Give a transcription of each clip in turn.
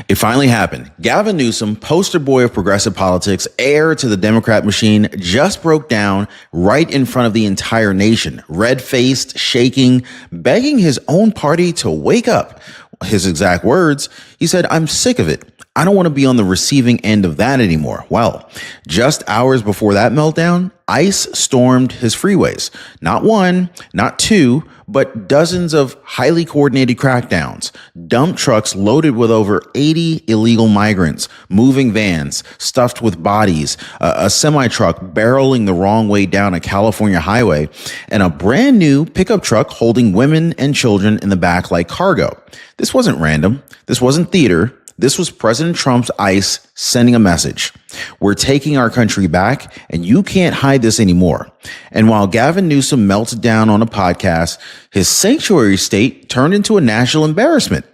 It finally happened. Gavin Newsom, poster boy of progressive politics, heir to the Democrat machine, just broke down right in front of the entire nation, red-faced, shaking, begging his own party to wake up. His exact words, he said, "I'm sick of it. I don't want to be on the receiving end of that anymore." Well, just hours before that meltdown, ICE stormed his freeways. Not one, not two, but dozens of highly coordinated crackdowns. Dump trucks loaded with over 80 illegal migrants, moving vans stuffed with bodies, a semi-truck barreling the wrong way down a California highway, and a brand new pickup truck holding women and children in the back like cargo. This wasn't random. This wasn't theater. This was President Trump's ICE sending a message. We're taking our country back, and you can't hide this anymore. And while Gavin Newsom melted down on a podcast, his sanctuary state turned into a national embarrassment.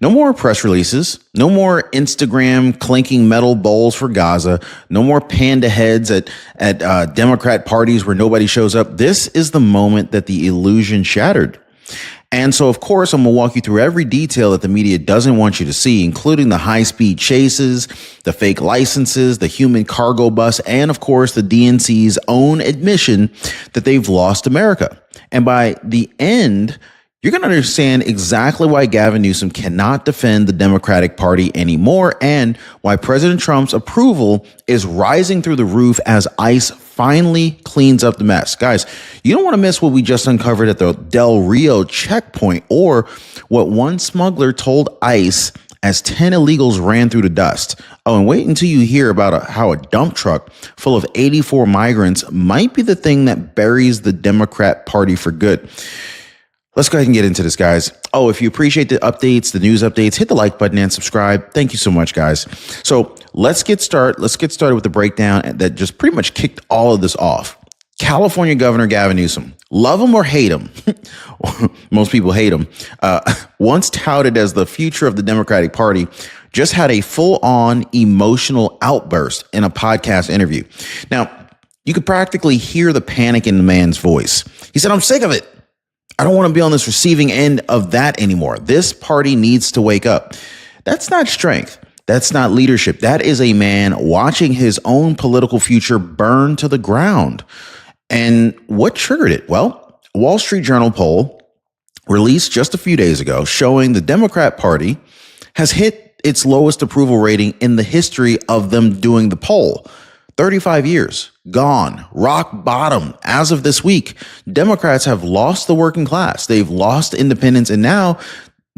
No more press releases, no more Instagram clinking metal bowls for Gaza, no more panda heads at Democrat parties where nobody shows up. This is the moment that the illusion shattered. And so, of course, I'm going to walk you through every detail that the media doesn't want you to see, including the high-speed chases, the fake licenses, the human cargo bus, and, of course, the DNC's own admission that they've lost America. And by the end, you're going to understand exactly why Gavin Newsom cannot defend the Democratic Party anymore and why President Trump's approval is rising through the roof as ICE finally cleans up the mess. Guys, you don't want to miss what we just uncovered at the Del Rio checkpoint or what one smuggler told ICE as 10 illegals ran through the dust. Oh, and wait until you hear about how a dump truck full of 84 migrants might be the thing that buries the Democrat Party for good. Let's go ahead and get into this, guys. Oh, if you appreciate the updates, the news updates, hit the like button and subscribe. Thank you so much, guys. So let's get started. Let's get started with the breakdown that just pretty much kicked all of this off. California Governor Gavin Newsom, love him or hate him, most people hate him, once touted as the future of the Democratic Party, just had a full-on emotional outburst in a podcast interview. Now, you could practically hear the panic in the man's voice. He said, "I'm sick of it. I don't want to be on this receiving end of that anymore. This party needs to wake up." That's not strength. That's not leadership. That is a man watching his own political future burn to the ground. And what triggered it? Well, a Wall Street Journal poll released just a few days ago showing the Democrat Party has hit its lowest approval rating in the history of them doing the poll. 35 years, gone, rock bottom. As of this week, Democrats have lost the working class. They've lost independence, and now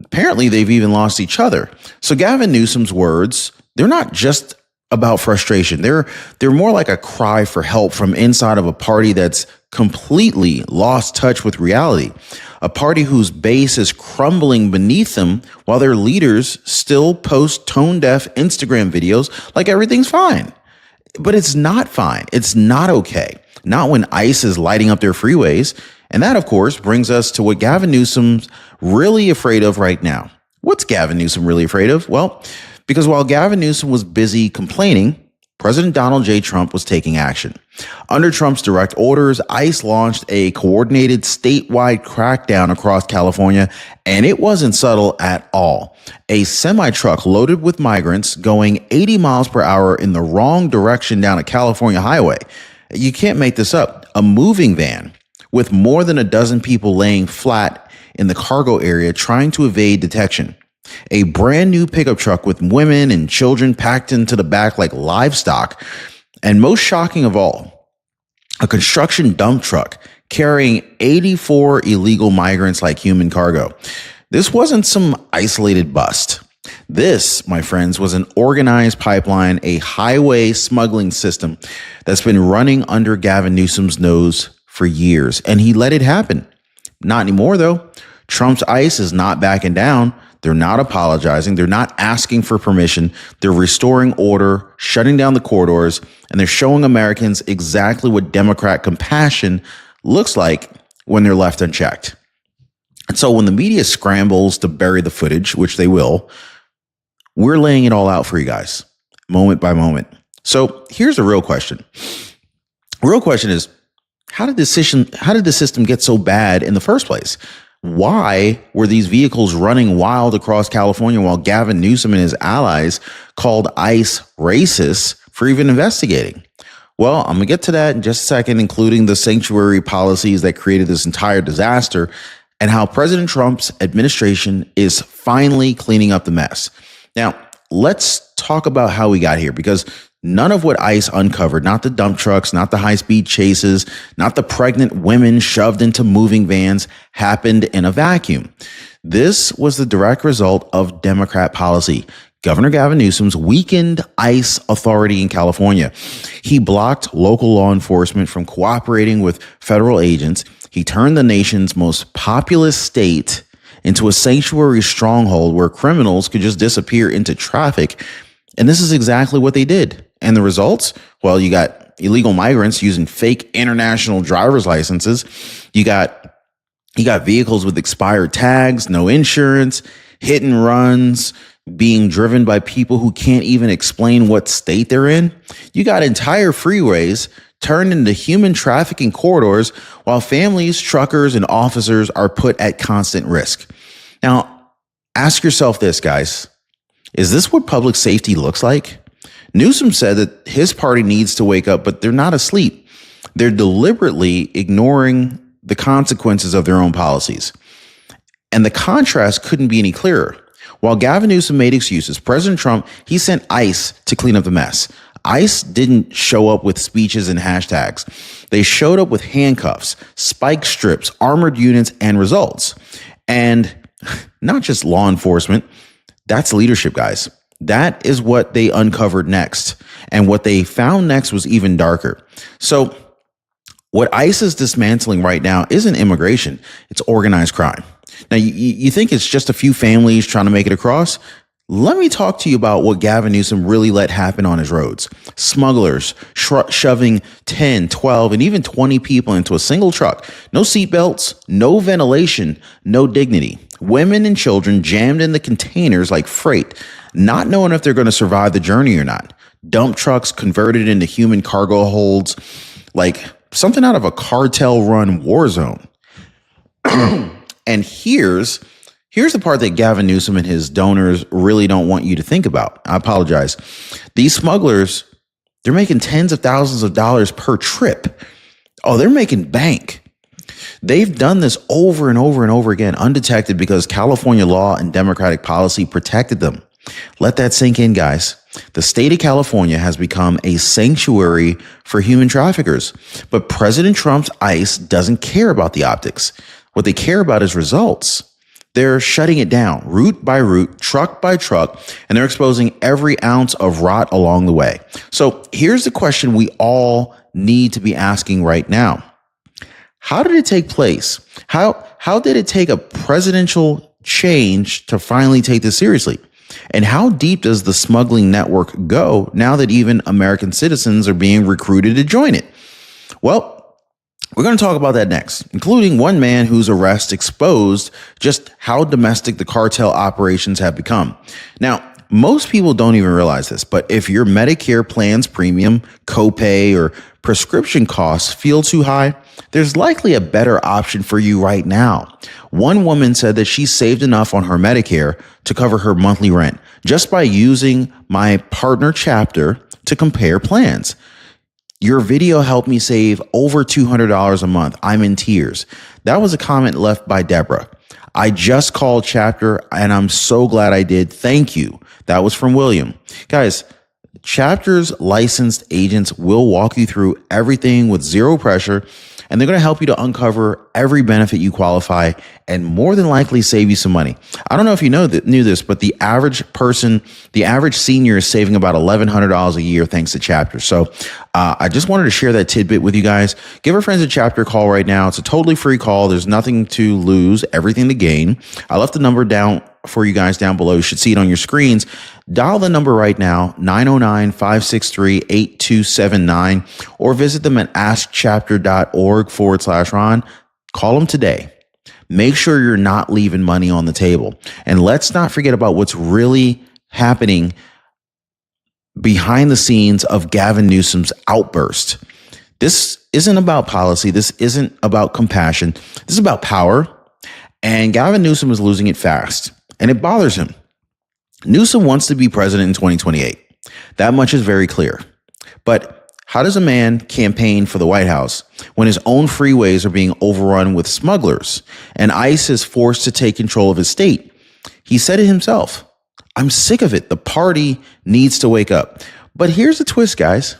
apparently they've even lost each other. So Gavin Newsom's words, they're not just about frustration. They're more like a cry for help from inside of a party that's completely lost touch with reality. A party whose base is crumbling beneath them while their leaders still post tone-deaf Instagram videos like everything's fine. But it's not fine. It's not okay. Not when ICE is lighting up their freeways. And that, of course, brings us to what Gavin Newsom's really afraid of right now. What's Gavin Newsom really afraid of? Well, because while Gavin Newsom was busy complaining, President Donald J. Trump was taking action. Under Trump's direct orders, ICE launched a coordinated statewide crackdown across California, and it wasn't subtle at all. A semi-truck loaded with migrants going 80 miles per hour in the wrong direction down a California highway. You can't make this up. A moving van with more than a dozen people laying flat in the cargo area trying to evade detection. A brand new pickup truck with women and children packed into the back like livestock. And most shocking of all, a construction dump truck carrying 84 illegal migrants like human cargo. This wasn't some isolated bust. This, my friends, was an organized pipeline, a highway smuggling system that's been running under Gavin Newsom's nose for years. And he let it happen. Not anymore, though. Trump's ICE is not backing down. They're not apologizing. They're not asking for permission. They're restoring order, shutting down the corridors, and they're showing Americans exactly what Democrat compassion looks like when they're left unchecked. And so when the media scrambles to bury the footage, which they will, we're laying it all out for you guys, moment by moment. So here's the real question. The real question is, how did the system get so bad in the first place? Why were these vehicles running wild across California while Gavin Newsom and his allies called ICE racist for even investigating? Well, I'm going to get to that in just a second, including the sanctuary policies that created this entire disaster and how President Trump's administration is finally cleaning up the mess. Now, let's talk about how we got here, because none of what ICE uncovered, not the dump trucks, not the high-speed chases, not the pregnant women shoved into moving vans, happened in a vacuum. This was the direct result of Democrat policy. Governor Gavin Newsom's weakened ICE authority in California. He blocked local law enforcement from cooperating with federal agents. He turned the nation's most populous state into a sanctuary stronghold where criminals could just disappear into traffic. And this is exactly what they did. And the results? Well, you got illegal migrants using fake international driver's licenses. You got vehicles with expired tags, no insurance, hit and runs, being driven by people who can't even explain what state they're in. You got entire freeways turned into human trafficking corridors while families, truckers, and officers are put at constant risk. Now, ask yourself this, guys. Is this what public safety looks like? Newsom said that his party needs to wake up, but they're not asleep. They're deliberately ignoring the consequences of their own policies. And the contrast couldn't be any clearer. While Gavin Newsom made excuses, President Trump, he sent ICE to clean up the mess. ICE didn't show up with speeches and hashtags. They showed up with handcuffs, spike strips, armored units, and results. And not just law enforcement, that's leadership, guys. That is what they uncovered next. And what they found next was even darker. So what ICE is dismantling right now isn't immigration, it's organized crime. Now, you think it's just a few families trying to make it across? Let me talk to you about what Gavin Newsom really let happen on his roads. Smugglers shoving 10, 12, and even 20 people into a single truck. No seatbelts, no ventilation, no dignity. Women and children jammed in the containers like freight, not knowing if they're going to survive the journey or not. Dump trucks converted into human cargo holds, like something out of a cartel-run war zone. And here's the part that Gavin Newsom and his donors really don't want you to think about. I apologize. These smugglers, they're making tens of thousands of dollars per trip. Oh, they're making bank. They've done this over and over and over again, undetected, because California law and Democratic policy protected them. Let that sink in, guys. The state of California has become a sanctuary for human traffickers. But President Trump's ICE doesn't care about the optics. What they care about is results. They're shutting it down route by route, truck by truck, and they're exposing every ounce of rot along the way. So here's the question we all need to be asking right now. How did it take place? How did it take a presidential change to finally take this seriously? And how deep does the smuggling network go now that even American citizens are being recruited to join it? Well, we're going to talk about that next, including one man whose arrest exposed just how domestic the cartel operations have become. Now, most people don't even realize this, but if your Medicare plan's premium, copay, or prescription costs feel too high, there's likely a better option for you right now. One woman said that she saved enough on her Medicare to cover her monthly rent just by using my partner chapter to compare plans. Your video helped me save over $200 a month. I'm in tears. That was a comment left by Deborah. I just called Chapter and I'm so glad I did. Thank you. That was from William. Guys, Chapter's licensed agents will walk you through everything with zero pressure, and they're going to help you to uncover every benefit you qualify and more than likely save you some money. I don't know if you knew this, but the average senior is saving about $1,100 a year thanks to Chapter. So I just wanted to share that tidbit with you guys. Give our friends at Chapter a call right now. It's a totally free call. There's nothing to lose, everything to gain. I left the number down for you guys down below. You should see it on your screens. Dial the number right now, 909-563-8279, or visit them at askchapter.org/Ron. Call them today. Make sure you're not leaving money on the table. And let's not forget about what's really happening behind the scenes of Gavin Newsom's outburst. This isn't about policy. This isn't about compassion. This is about power. And Gavin Newsom is losing it fast, and it bothers him. Newsom wants to be president in 2028. That much is very clear. But how does a man campaign for the White House when his own freeways are being overrun with smugglers and ICE is forced to take control of his state? He said it himself. I'm sick of it. The party needs to wake up. But here's the twist, guys.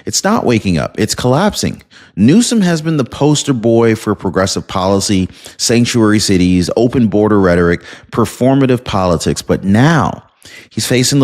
It's not waking up. It's collapsing. Newsom has been the poster boy for progressive policy, sanctuary cities, open border rhetoric, performative politics. But now he's facing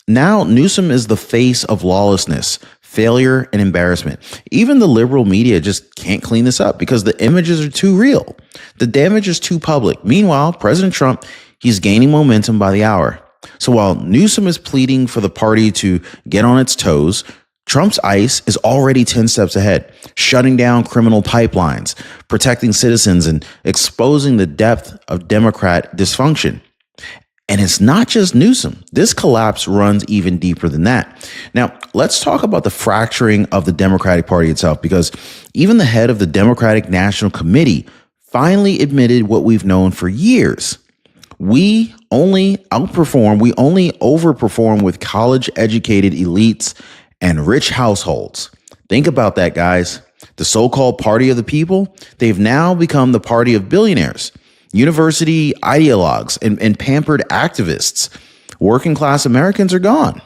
now Newsom is the face of lawlessness, failure, and embarrassment. Even the liberal media just can't clean this up because the images are too real. The damage is too public. Meanwhile, President Trump, he's gaining momentum by the hour. So while Newsom is pleading for the party to get on its toes, Trump's ICE is already 10 steps ahead, shutting down criminal pipelines, protecting citizens, and exposing the depth of Democrat dysfunction. And it's not just Newsom. This collapse runs even deeper than that. Now, let's talk about the fracturing of the Democratic Party itself, because even the head of the Democratic National Committee finally admitted what we've known for years. We only overperform with college-educated elites and rich households. Think about that, guys. The so-called party of the people, they've now become the party of billionaires, university ideologues, and pampered activists. Working class Americans are gone.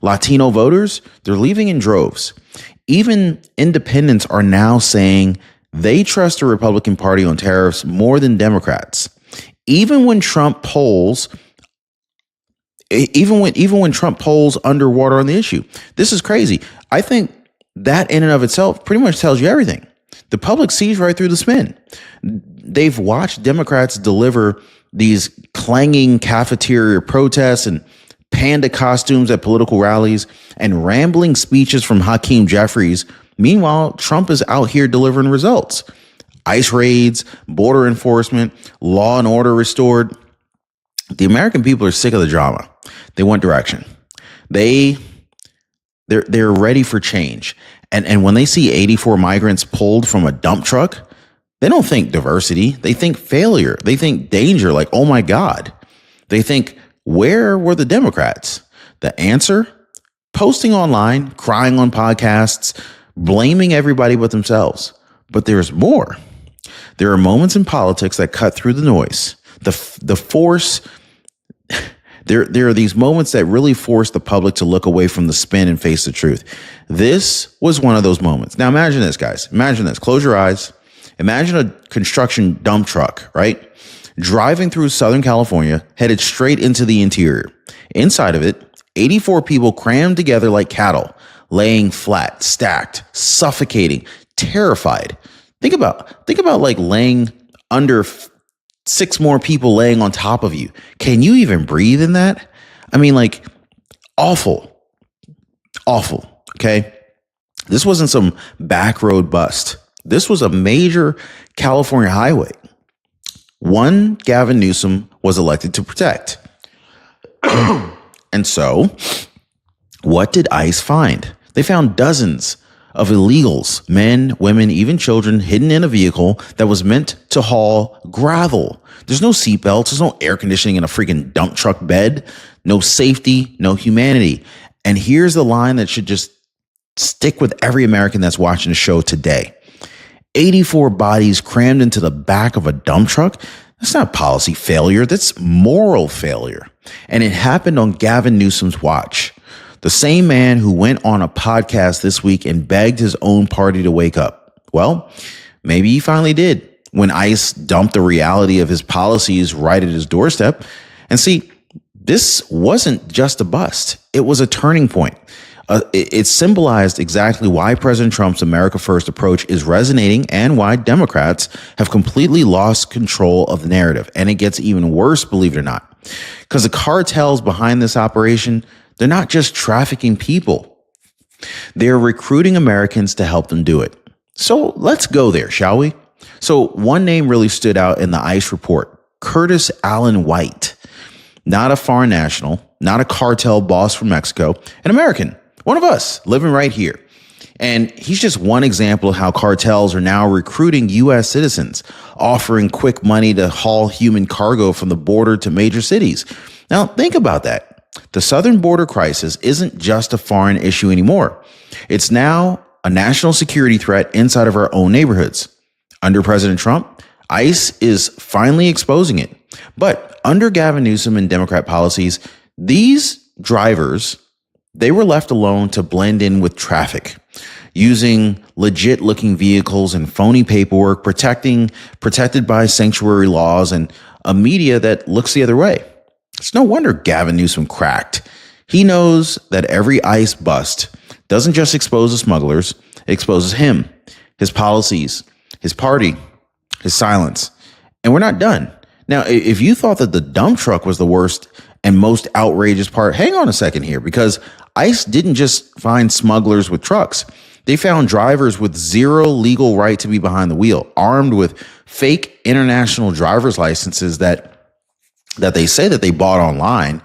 Latino voters, they're leaving in droves. Even independents are now saying they trust the Republican Party on tariffs more than Democrats. Even when Trump polls underwater on the issue. This is crazy. I think that in and of itself pretty much tells you everything. The public sees right through the spin. They've watched Democrats deliver these clanging cafeteria protests and panda costumes at political rallies and rambling speeches from Hakeem Jeffries. Meanwhile, Trump is out here delivering results. ICE raids, border enforcement, law and order restored. The American people are sick of the drama. They want direction. They're ready for change. And when they see 84 migrants pulled from a dump truck, they don't think diversity. They think failure. They think danger, like, oh my God. They think, where were the Democrats? The answer? Posting online, crying on podcasts, blaming everybody but themselves. But there's more. There are moments in politics that cut through the noise. The force. There are these moments that really force the public to look away from the spin and face the truth. This was one of those moments. Now imagine this, guys. Imagine this. Close your eyes. Imagine a construction dump truck, right? Driving through Southern California, headed straight into the interior. Inside of it, 84 people crammed together like cattle, laying flat, stacked, suffocating, terrified. Think about like laying under 6 more people laying on top of you. Can you even breathe in that? I mean, like, awful. Okay. This wasn't some back road bust. This was a major California highway. One Gavin Newsom was elected to protect. And so what did ICE find? They found dozens of illegals, men, women, even children, hidden in a vehicle that was meant to haul gravel. There's no seatbelts. There's no air conditioning in a freaking dump truck bed. No safety, no humanity. And here's the line that should just stick with every American that's watching the show today. 84 bodies crammed into the back of a dump truck. That's not policy failure. That's moral failure. And it happened on Gavin Newsom's watch. The same man who went on a podcast this week and begged his own party to wake up. Well, maybe he finally did when ICE dumped the reality of his policies right at his doorstep. And see, this wasn't just a bust. It was a turning point. It symbolized exactly why President Trump's America First approach is resonating and why Democrats have completely lost control of the narrative. And it gets even worse, believe it or not, because the cartels behind this operation, they're not just trafficking people. They're recruiting Americans to help them do it. So let's go there, shall we? So one name really stood out in the ICE report, Curtis Allen White. Not a foreign national, not a cartel boss from Mexico, an American, one of us living right here. And he's just one example of how cartels are now recruiting U.S. citizens, offering quick money to haul human cargo from the border to major cities. Now, think about that. The southern border crisis isn't just a foreign issue anymore. It's now a national security threat inside of our own neighborhoods. Under President Trump, ICE is finally exposing it. But under Gavin Newsom and Democrat policies, these drivers, they were left alone to blend in with traffic, using legit looking vehicles and phony paperwork, protected by sanctuary laws and a media that looks the other way. It's no wonder Gavin Newsom cracked. He knows that every ICE bust doesn't just expose the smugglers, it exposes him, his policies, his party, his silence. And we're not done. Now, if you thought that the dump truck was the worst and most outrageous part, hang on a second here, because ICE didn't just find smugglers with trucks. They found drivers with zero legal right to be behind the wheel, armed with fake international driver's licenses that they say that they bought online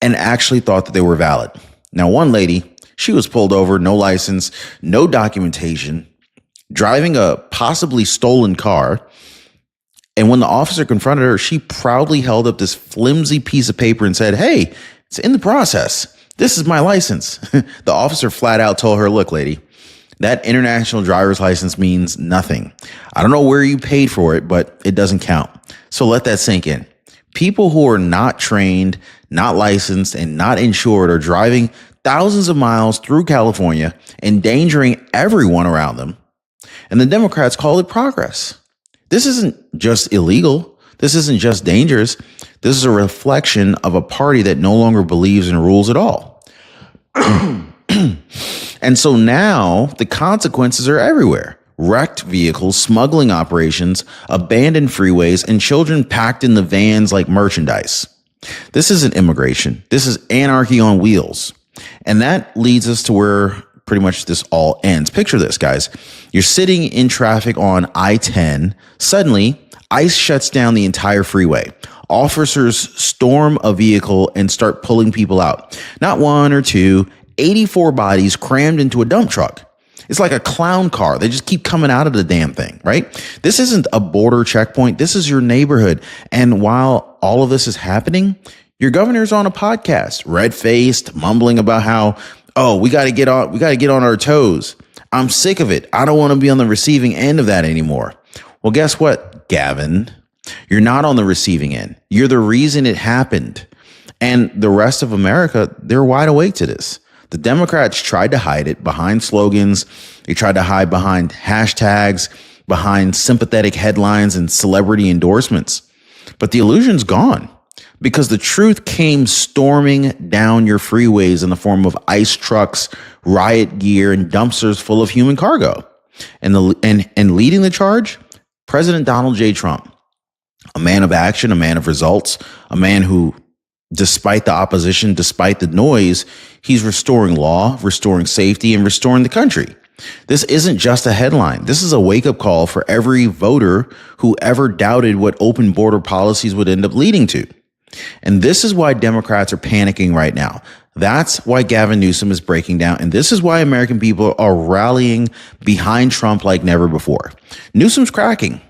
and actually thought that they were valid. Now, one lady, she was pulled over, no license, no documentation, driving a possibly stolen car. And when the officer confronted her, she proudly held up this flimsy piece of paper and said, "Hey, it's in the process. This is my license." The officer flat out told her, "Look, lady, that international driver's license means nothing. I don't know where you paid for it, but it doesn't count." So let that sink in. People who are not trained, not licensed, and not insured are driving thousands of miles through California, endangering everyone around them. And the Democrats call it progress. This isn't just illegal. This isn't just dangerous. This is a reflection of a party that no longer believes in rules at all. And so now the consequences are everywhere. Wrecked vehicles, smuggling operations, abandoned freeways, and children packed in the vans like merchandise. This isn't immigration. This is anarchy on wheels. And that leads us to where pretty much this all ends. Picture this, guys. You're sitting in traffic on I-10. Suddenly, ICE shuts down the entire freeway. Officers storm a vehicle and start pulling people out. Not one or two, 84 bodies crammed into a dump truck. It's like a clown car. They just keep coming out of the damn thing, right? This isn't a border checkpoint. This is your neighborhood. And while all of this is happening, your governor's on a podcast, red-faced, mumbling about how, "Oh, we got to get on our toes. I'm sick of it. I don't want to be on the receiving end of that anymore." Well, guess what, Gavin? You're not on the receiving end. You're the reason it happened. And the rest of America, they're wide awake to this. The Democrats tried to hide it behind slogans. They tried to hide behind hashtags, behind sympathetic headlines and celebrity endorsements. But the illusion's gone because the truth came storming down your freeways in the form of ICE trucks, riot gear, and dumpsters full of human cargo. And leading the charge, President Donald J. Trump, a man of action, a man of results, a man who, despite the opposition, despite the noise, he's restoring law, restoring safety, and restoring the country. This isn't just a headline. This is a wake-up call for every voter who ever doubted what open border policies would end up leading to. And this is why Democrats are panicking right now. That's why Gavin Newsom is breaking down. And this is why American people are rallying behind Trump like never before. Newsom's cracking.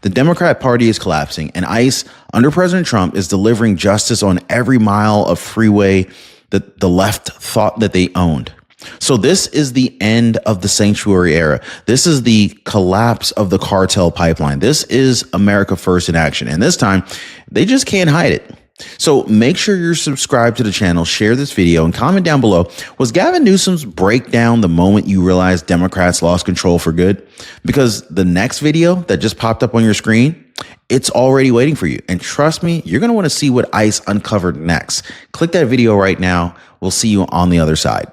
The Democrat Party is collapsing, and ICE, under President Trump, is delivering justice on every mile of freeway that the left thought that they owned. So this is the end of the sanctuary era. This is the collapse of the cartel pipeline. This is America First in action. And this time, they just can't hide it. So make sure you're subscribed to the channel, share this video, and comment down below. Was Gavin Newsom's breakdown the moment you realized Democrats lost control for good? Because the next video that just popped up on your screen, it's already waiting for you. And trust me, you're going to want to see what ICE uncovered next. Click that video right now. We'll see you on the other side.